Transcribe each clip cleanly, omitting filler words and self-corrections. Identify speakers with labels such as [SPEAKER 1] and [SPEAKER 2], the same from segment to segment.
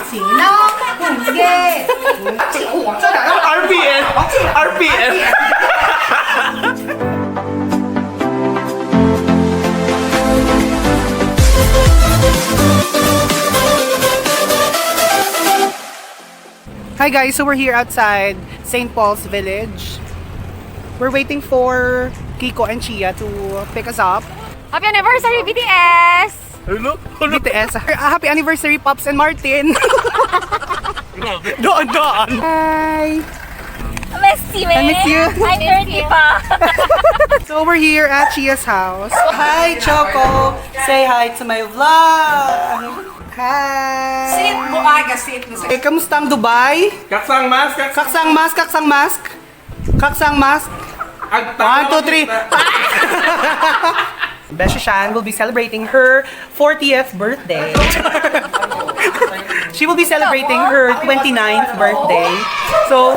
[SPEAKER 1] 行了，耶！我这两个
[SPEAKER 2] RPN。
[SPEAKER 1] Hi guys, so we're here outside St. Paul's Village. We're waiting for Kiko and Chia to pick us up.
[SPEAKER 3] Happy anniversary, BTS!
[SPEAKER 2] Hello?
[SPEAKER 1] BTS. Happy anniversary, Pops and Martin.
[SPEAKER 2] Doon.
[SPEAKER 1] Hi.
[SPEAKER 3] Miss you,
[SPEAKER 1] I miss you.
[SPEAKER 3] I'm 30 pa.
[SPEAKER 1] So we're here at Chia's house. Hi, Choco. Say hi to my vlog. Hi.
[SPEAKER 4] Sit mo aga, sit mo.
[SPEAKER 1] Eh, kamusta ang Dubai?
[SPEAKER 2] Kaksang mask.
[SPEAKER 1] Kaksang mask, kaksang mask. Kaksang mask. 1, 2, 3. Beshi Shan will be celebrating her 40th birthday. She will be celebrating her 29th birthday. So,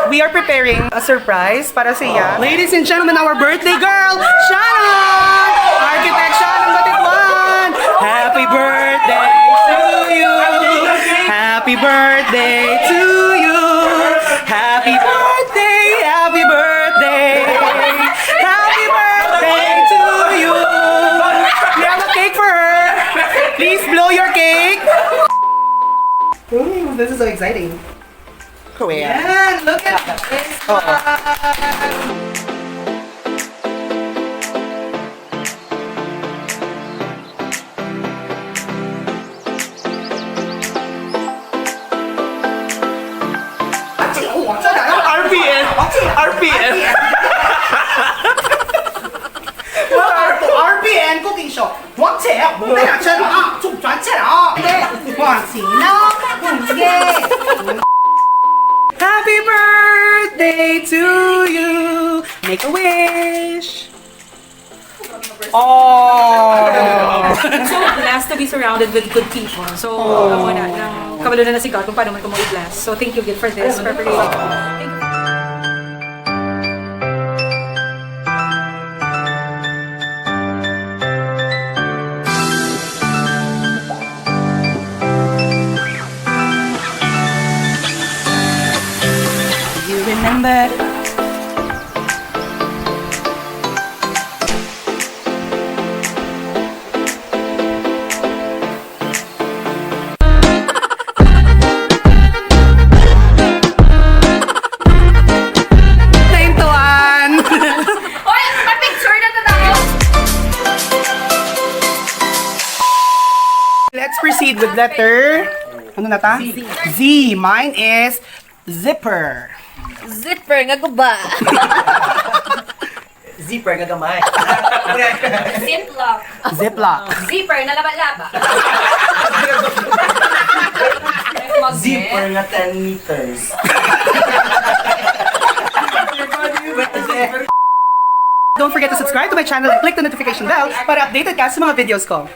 [SPEAKER 1] we are preparing a surprise para sa iya. Ladies and gentlemen, our birthday girl, Shannon! Arkitek Shannon Batiguan! Happy birthday to you! Happy birthday to you! Happy birthday! Happy birthday! Happy birthday to you! We have a cake for her! Please blow your cake! Ooh, this is so exciting. Yeah, look at this one.
[SPEAKER 2] RPN.
[SPEAKER 1] RPN cooking show，往前，我们俩真啊，就转起来啊，往前呢，耶。Happy birthday to you. Make a wish. Oh.
[SPEAKER 4] So blessed to be surrounded with good people. So, ako na, kabalo na si God kung paano man ko mag-bless. So, thank you, God, for this preparation. Thank you.
[SPEAKER 1] You remember? Let's proceed with letter. Ano na ta? Z. Mine is zipper.
[SPEAKER 3] Zipper nga ko ba?
[SPEAKER 5] Zipper gagamay.
[SPEAKER 3] Ziplock.
[SPEAKER 1] Ziplock.
[SPEAKER 3] Zipper na laba-laba.
[SPEAKER 5] Zipper nga 10 meters.
[SPEAKER 1] Don't forget to subscribe to my channel and click the notification bell para updated ka sa mga videos ko.